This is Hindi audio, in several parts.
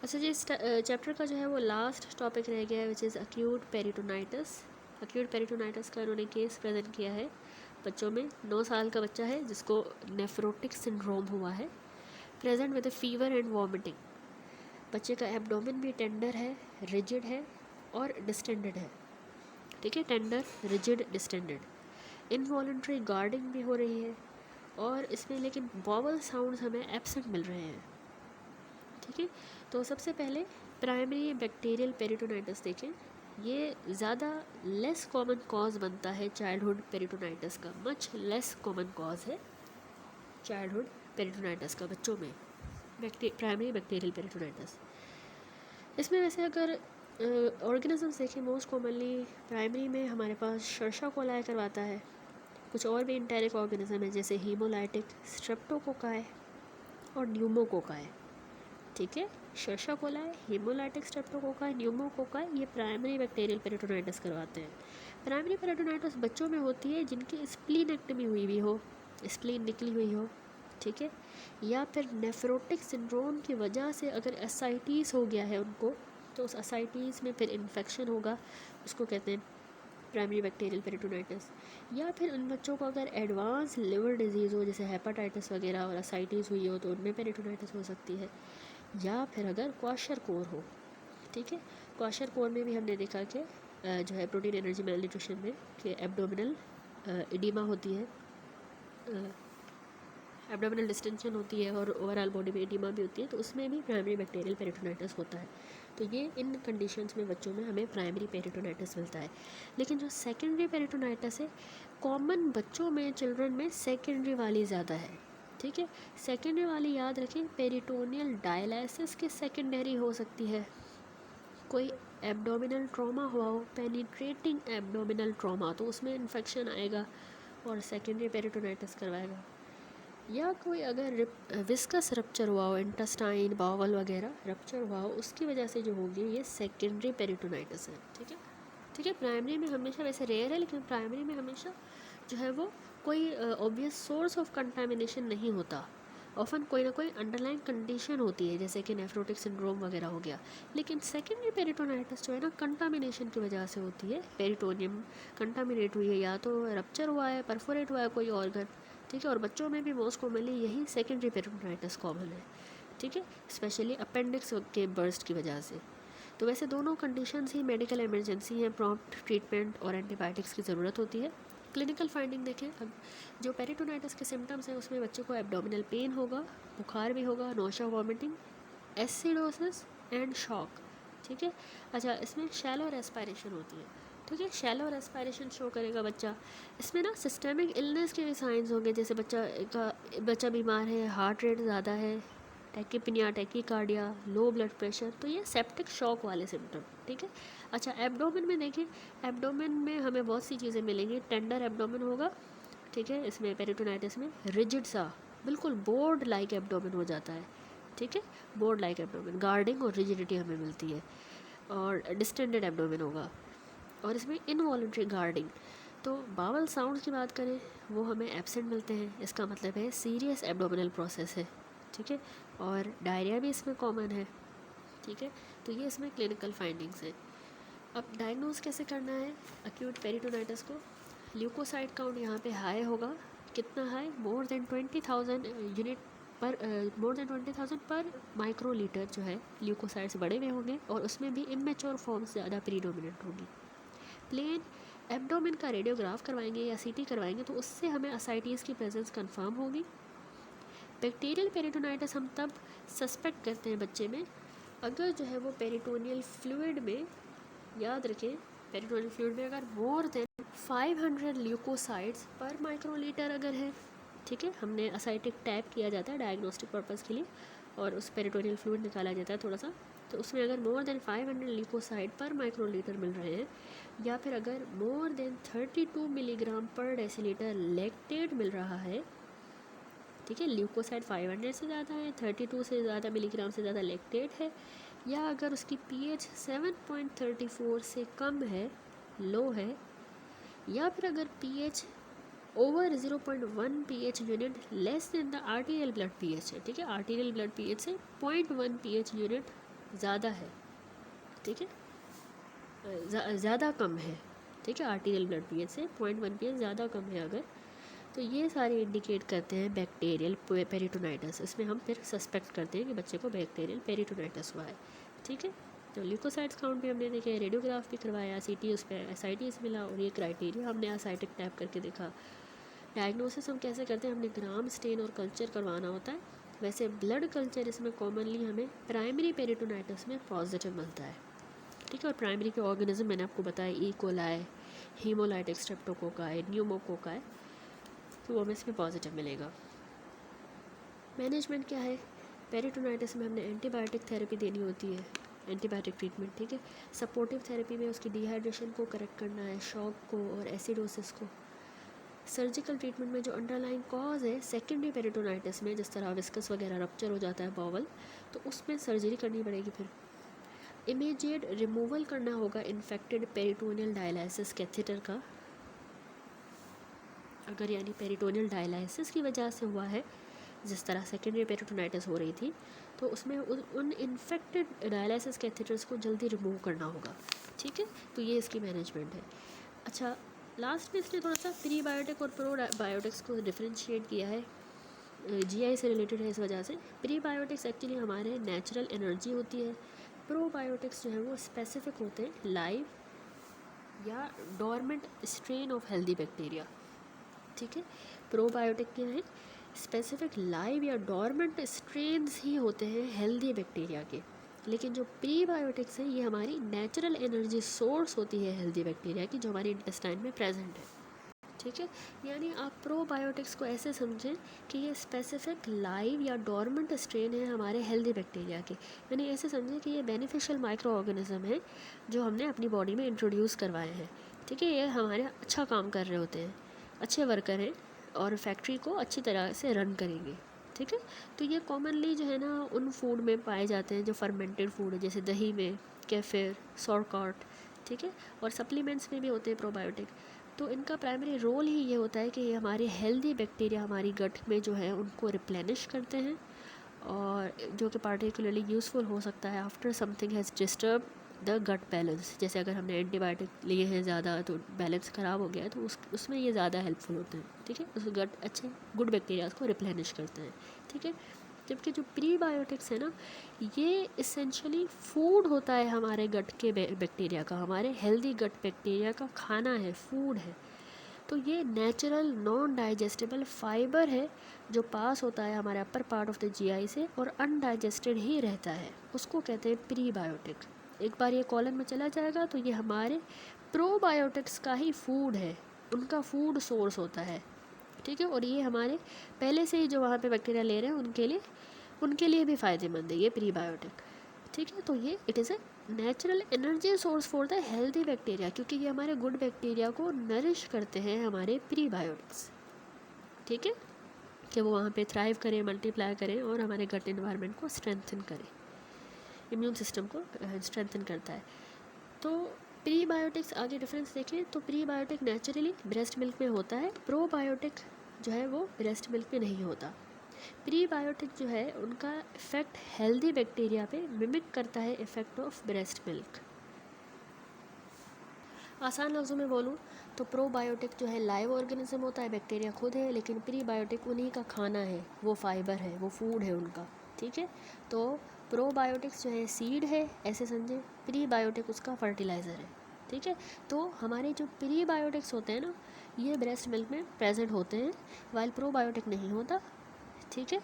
अच्छा जी, इस चैप्टर का जो है वो लास्ट टॉपिक रह गया है which is acute peritonitis. Acute peritonitis का उन्होंने केस प्रेजेंट किया है बच्चों में। 9 साल का बच्चा है जिसको नेफ्रोटिक सिंड्रोम हुआ है, present with fever and vomiting. बच्चे का एब्डोमेन भी टेंडर है, रिजिड है और डिस्टेंडेड है। ठीक है, tender, rigid, distended. Involuntary guarding भी हो रही है और इसमें लेकिन वॉवल साउंड्स हमें एब्सेंट मिल रहे हैं। ठीक है, तो सबसे पहले प्राइमरी बैक्टीरियल पेरिटोनाइटिस देखें। ये ज़्यादा लेस कॉमन कॉज बनता है चाइल्डहुड पेरिटोनाइटिस का, मच लेस कॉमन कॉज है चाइल्डहुड पेरिटोनाइटिस का बच्चों में, प्राइमरी बैक्टीरियल पेरिटोनाइटिस। इसमें वैसे अगर ऑर्गेनिजम्स देखें, मोस्ट कॉमनली प्राइमरी में हमारे पास शर्षा कोलाई करवाता है। कुछ और भी इंटेरिक ऑर्गेनिज्म है जैसे हीमोलाइटिक, स्ट्रेप्टोकोकाई और न्यूमोकोकाई। ठीक है, शर्षा कोलाई, हीमोलाइटिक, स्ट्रेप्टोकोकाई, न्यूमोकोकाई, ये प्राइमरी बैक्टीरियल पेरिटोनाइटिस करवाते हैं। प्राइमरी पेरिटोनाइटिस बच्चों में होती है जिनकी स्प्लीनेक्टमी हुई भी हो, स्प्लीन निकली हुई हो। ठीक है, या फिर नेफ्रोटिक सिंड्रोम की वजह से अगर एसाइटिस हो गया है उनको, तो उस एसाइटिस में फिर इन्फेक्शन होगा, उसको कहते हैं प्राइमरी बैक्टीरियल पेरिटोनाइटिस। या फिर उन बच्चों को अगर एडवांस लिवर डिजीज़ हो जैसे हेपाटाइटिस वगैरह और एसाइटिस हुई हो तो उनमें पेरिटोनाइटिस हो सकती है। या फिर अगर क्वाशर कोर हो। ठीक है, क्वाशर कोर में भी हमने देखा कि जो है प्रोटीन एनर्जी मेलन्यूट्रिशन में कि एब्डोमिनल इडीमा होती है, एब्डोमिनल डिस्टेंशन होती है और ओवरऑल बॉडी में एडिमा भी होती है, तो उसमें भी प्राइमरी बैक्टीरियल पेरिटोनाइटिस होता है। तो ये इन कंडीशंस में बच्चों में हमें प्राइमरी पेरिटोनाइटिस मिलता है। लेकिन जो सेकेंडरी पेरिटोनाइटिस है, कॉमन बच्चों में, चिल्ड्रन में सेकेंडरी वाली ज़्यादा है। ठीक है, सेकेंडरी वाली याद रखें, पेरिटोनियल डायलिसिस के सेकेंडरी हो सकती है। कोई एब्डोमिनल ट्रॉमा हुआ हो, पेनिट्रेटिंग एब्डोमिनल ट्रॉमा, तो उसमें इन्फेक्शन आएगा और सेकेंडरी पेरिटोनाइटिस करवाएगा। या कोई अगर विस्कस रप्चर हुआ हो, इंटेस्टाइन, बावल वगैरह रप्चर हुआ हो, उसकी वजह से जो होगी ये सेकेंडरी पेरिटोनाइटिस है। ठीक है, ठीक है, प्राइमरी में हमेशा, वैसे रेयर है लेकिन प्राइमरी में हमेशा जो है वो कोई ऑब्वियस सोर्स ऑफ कंटामिनेशन नहीं होता। ऑफन कोई ना कोई अंडरलाइन कंडीशन होती है जैसे कि नेफ्रोटिक सिंड्रोम वगैरह हो गया। लेकिन सेकेंडरी पेरिटोनाइटिस जो है ना, कंटामिनेशन की वजह से होती है। पेरिटोनियम कंटामिनेट हुई है, या तो रप्चर हुआ है, परफोरेट हुआ है कोई ऑर्गन। ठीक है, और बच्चों में भी मोस्ट कॉमनली यही सेकेंडरी पेरिटोनाइटिस कॉमन है। ठीक है, स्पेशली अपेंडिक्स के बर्स्ट की वजह से। तो वैसे दोनों कंडीशंस ही मेडिकल इमरजेंसी हैं, प्रॉम्प्ट ट्रीटमेंट और एंटीबायोटिक्स की ज़रूरत होती है। क्लिनिकल फाइंडिंग देखें, अब जो पेरिटोनाइटिस के सिम्टम्स हैं उसमें बच्चे को एब्डोमिनल पेन होगा, बुखार भी होगा, नोशा, वॉमिटिंग, एसिडोसिस एंड शॉक। ठीक है, अच्छा, इसमें शैलो रेस्पायरेशन होती है। ठीक है, शैलो रेस्पायरेशन शो करेगा बच्चा। इसमें ना सिस्टेमिक इलनेस के भी साइंस होंगे, जैसे बच्चा बीमार है, हार्ट रेट ज़्यादा है, टैकीपिनिया, टैकीकार्डिया, लो ब्लड प्रेशर, तो ये सेप्टिक शॉक वाले सिम्टम। ठीक है, अच्छा, एब्डोमेन में देखें, एब्डोमेन में हमें बहुत सी चीज़ें मिलेंगी। टेंडर एब्डोमेन होगा। ठीक है, इसमें पेरिटोनाइटिस में रिजिड सा, बिल्कुल बोर्ड लाइक एब्डोमेन हो जाता है। ठीक है, बोर्ड लाइक एब्डोमेन, गार्डिंग और रिजिडिटी हमें मिलती है। और डिस्टेंडेड एब्डोमेन होगा और इसमें इनवॉलंटरी गार्डिंग। तो बावल साउंड की बात करें, वो हमें एब्सेंट मिलते हैं, इसका मतलब है सीरियस एब्डोमिनल प्रोसेस है। ठीक है, और डायरिया भी इसमें कॉमन है। ठीक है, तो ये इसमें क्लिनिकल फाइंडिंग्स हैं। अब डायग्नोज कैसे करना है अक्यूट पेरिटोनाइटिस को? ल्यूकोसाइड काउंट यहाँ पे हाई होगा। कितना हाई? मोर देन 20,000 यूनिट पर, मोर देन 20,000 पर माइक्रोलीटर जो है ल्यूकोसाइड्स बड़े हुए होंगे और उसमें भी इमेच्योर फॉर्म्स ज़्यादा प्रीडोमिनेंट होगी। प्लेन एब्डोमेन का रेडियोग्राफ करवाएंगे या सीटी करवाएंगे तो उससे हमें असाइटीज़ की प्रेजेंस कंफर्म होगी। बैक्टीरियल पेरिटोनाइटिस हम तब सस्पेक्ट करते हैं बच्चे में अगर जो है वो पेरिटोनियल फ्लूइड में, याद रखें, पेरिटोनियल फ्लूइड में अगर मोर देन 500 ल्यूकोसाइड्स पर माइक्रोलीटर अगर है। ठीक है, हमने असाइटिक टैप किया जाता है डायग्नोस्टिक पर्पज़ के लिए और उस पेरिटोनियल फ्लूइड निकाला जाता है थोड़ा सा, तो उसमें अगर मोर देन 500 ल्यूकोसाइड पर माइक्रोलीटर मिल रहे हैं, या फिर अगर मोर देन 32 मिलीग्राम पर डेसीलीटर लैक्टेट मिल रहा है। ठीक है, ल्यूकोसाइड 500 से ज़्यादा है, 32 से ज़्यादा मिलीग्राम से ज़्यादा लैक्टेट है, या अगर उसकी पीएच 7.34 से कम है, लो है, या फिर अगर pH over 0.1 pH unit less than the arterial blood pH है। ठीक है, आर्टीरियल ब्लड पीएच से 0.1 पीएच यूनिट ज़्यादा है, ठीक है, ज़्यादा कम है, ठीक है, आर्टीरियल ब्लड पीएच से 0.1 पीएच ज़्यादा कम है अगर, तो ये सारे इंडिकेट करते हैं बैक्टीरियल पेरिटोनाइटिस। इसमें हम फिर सस्पेक्ट करते हैं कि बच्चे को बैक्टीरियल पेरिटोनाइटिस हुआ है, ठीक है। तो ल्यूकोसाइट्स काउंट भी हमने देखे, रेडियोग्राफ भी करवाया, सीटी उस पर एसाइटिस मिला, और ये क्राइटेरिया हमने एसाइटिक टैप करके देखा। डायग्नोसिस हम कैसे करते हैं, हमने ग्राम स्टेन और कल्चर करवाना होता है। वैसे ब्लड कल्चर इसमें कॉमनली हमें प्राइमरी पेरिटोनाइटिस में पॉजिटिव मिलता है, ठीक है। और प्राइमरी के ऑर्गेनिज्म मैंने आपको बताया, E coli, haemolytic streptococci, pneumococci, तो वो हमें इसमें पॉजिटिव मिलेगा। मैनेजमेंट क्या है, पेरिटोनाइटिस में हमने एंटीबायोटिक थेरेपी देनी होती है, एंटीबायोटिक ट्रीटमेंट, ठीक है। सपोर्टिव थेरेपी में उसकी डिहाइड्रेशन को करेक्ट करना है, शॉक को और एसिडोसिस को। सर्जिकल ट्रीटमेंट में जो अंडरलाइन कॉज है सेकेंडरी पेरिटोनाइटिस में, जिस तरह विस्कस वगैरह रप्चर हो जाता है बॉवल, तो उसमें सर्जरी करनी पड़ेगी। फिर इमीडिएट रिमूवल करना होगा इन्फेक्टेड पेरिटोनियल डायलिसिस कैथेटर का, अगर यानी पेरिटोनियल डायलिसिस की वजह से हुआ है, जिस तरह सेकेंडरी पेरिटोनाइटिस हो रही थी, तो उसमें उन इन्फेक्टेड डायलिसिस कैथेटर्स को जल्दी रिमूव करना होगा, ठीक है। तो ये इसकी मैनेजमेंट है। अच्छा, लास्ट में इसने थोड़ा सा प्रीबायोटिक और प्रोबायोटिक्स को डिफ्रेंशिएट किया है, जीआई से रिलेटेड है इस वजह से। प्रीबायोटिक्स एक्चुअली हमारे नेचुरल एनर्जी होती है, प्रोबायोटिक्स जो है वो स्पेसिफिक होते हैं लाइव या dormant strain of healthy bacteria, ठीक है। प्रोबायोटिक क्या है, स्पेसिफिक लाइव या डोरमेंट स्ट्रेन्स ही होते हैं हेल्दी बैक्टीरिया के, लेकिन जो प्रीबायोटिक्स है ये हमारी नेचुरल एनर्जी सोर्स होती है हेल्दी बैक्टीरिया की, जो हमारे इंटेस्टाइन में प्रेजेंट है, ठीक है। यानी आप प्रोबायोटिक्स को ऐसे समझें कि ये स्पेसिफिक लाइव या डोरमेंट स्ट्रेन है हमारे हेल्दी बैक्टीरिया के, यानी ऐसे समझें कि ये बेनिफिशियल माइक्रो ऑर्गेनिज्म है जो हमने अपनी बॉडी में इंट्रोड्यूस करवाए हैं, ठीक है। ये हमारे अच्छा काम कर रहे होते हैं, अच्छे वर्कर हैं और फैक्ट्री को अच्छी तरह से रन करेंगे, ठीक है। तो ये कॉमनली जो है ना उन फूड में पाए जाते हैं जो फर्मेंटेड फूड है, जैसे दही में, केफिर, सौरकॉट, ठीक है। और सप्लीमेंट्स में भी होते हैं प्रोबायोटिक। तो इनका प्राइमरी रोल ही ये होता है कि ये हमारे हेल्दी बैक्टीरिया हमारी गट में जो है उनको रिप्लेनिश करते हैं, और जो कि पार्टिकुलरली यूज़फुल हो सकता है after something has disturb the gut balance. जैसे अगर हमने एंटीबायोटिक लिए हैं ज़्यादा तो बैलेंस ख़राब हो गया है, तो उसमें ये ज़्यादा हेल्पफुल होते हैं, ठीक है। उस गट अच्छे गुड बैक्टीरिया को रिप्लेनिश करते हैं, ठीक है। जबकि जो प्रीबायोटिक्स है ना, ये इसेंशली फूड होता है हमारे गट के बैक्टीरिया का, हमारे हेल्दी गट बैक्टीरिया का खाना है, फूड है। तो ये नेचुरल नॉन डाइजेस्टेबल फाइबर है जो पास होता है हमारे upper part of the GI से और अनडाइजेस्टेड ही रहता है, उसको कहते हैं प्रीबायोटिक। एक बार ये कॉलम में चला जाएगा तो ये हमारे प्रोबायोटिक्स का ही फूड है, उनका फूड सोर्स होता है, ठीक है। और ये हमारे पहले से ही जो वहाँ पे बैक्टीरिया ले रहे हैं उनके लिए भी फ़ायदेमंद है ये प्रीबायोटिक, ठीक है। तो ये it is a natural energy source for the healthy bacteria, क्योंकि ये हमारे गुड बैक्टीरिया को नरिश करते हैं हमारे प्रीबायोटिक्स, ठीक है, कि वो वहाँ पे थ्राइव करें, मल्टीप्लाई करें और हमारे गट इन्वायरमेंट को स्ट्रेंथन करें, इम्यून सिस्टम को स्ट्रेंथन करता है। तो प्रीबायोटिक्स आगे डिफरेंस देखें तो प्रीबायोटिक नेचुरली ब्रेस्ट मिल्क में होता है, प्रोबायोटिक जो है वो ब्रेस्ट मिल्क में नहीं होता। प्रीबायोटिक जो है उनका इफ़ेक्ट हेल्दी बैक्टीरिया पे मिमिक करता है इफ़ेक्ट ऑफ ब्रेस्ट मिल्क। आसान लफ्ज़ों में बोलूँ तो प्रोबायोटिक जो है लाइव ऑर्गेनिज्म होता है, बैक्टीरिया खुद है, लेकिन प्रीबायोटिक उन्हीं का खाना है, वो फाइबर है, वो फूड है उनका, ठीक है। तो प्रोबायोटिक्स जो है सीड है ऐसे समझे, प्रीबायोटिक उसका फर्टिलाइज़र है, ठीक है। तो हमारे जो प्रीबायोटिक्स होते हैं ना ये ब्रेस्ट मिल्क में प्रेजेंट होते हैं, वाइल प्रोबायोटिक नहीं होता, ठीक है।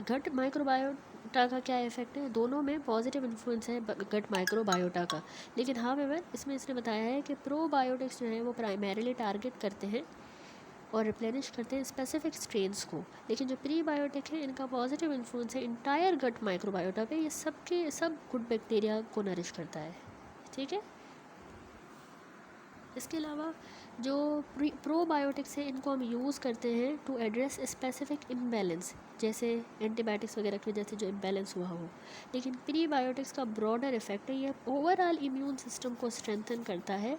गट माइक्रोबायोटा का क्या इफेक्ट है, दोनों में पॉजिटिव इन्फ्लुएंस है गट माइक्रोबायोटा का, लेकिन हाउएवर इसमें इसने बताया है कि प्रोबायोटिक्स जो है वो प्राइमरीली टारगेट करते हैं और रिप्लेनिश करते हैं स्पेसिफिक स्ट्रेन्स को, लेकिन जो प्रीबायोटिक है इनका पॉजिटिव इन्फ्लुएंस है इंटायर गट माइक्रोबायोटा पे, ये सब गुड बैक्टीरिया को नरिश करता है, ठीक है। इसके अलावा जो प्रोबायोटिक्स है इनको हम यूज़ करते हैं टू एड्रेस स्पेसिफिक इम्बैलेंस, जैसे एंटीबायोटिक्स वगैरह की वजह से जो इम्बैलेंस हुआ हो, लेकिन प्रीबायोटिक्स का ब्रॉडर इफेक्ट है, ये ओवरऑल इम्यून सिस्टम को स्ट्रेंथन करता है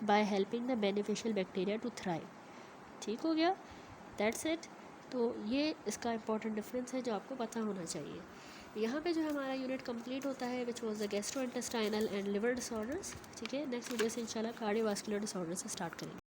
by helping the beneficial bacteria to thrive, ठीक हो गया, दैट्स इट। तो ये इसका इंपॉर्टेंट डिफरेंस है जो आपको पता होना चाहिए। यहाँ पे जो हमारा यूनिट कंप्लीट होता है which was the gastrointestinal and liver disorders. ठीक है, नेक्स्ट वीडियो से इंशाल्लाह कार्डियोवास्कुलर डिसऑर्डर से स्टार्ट करेंगे।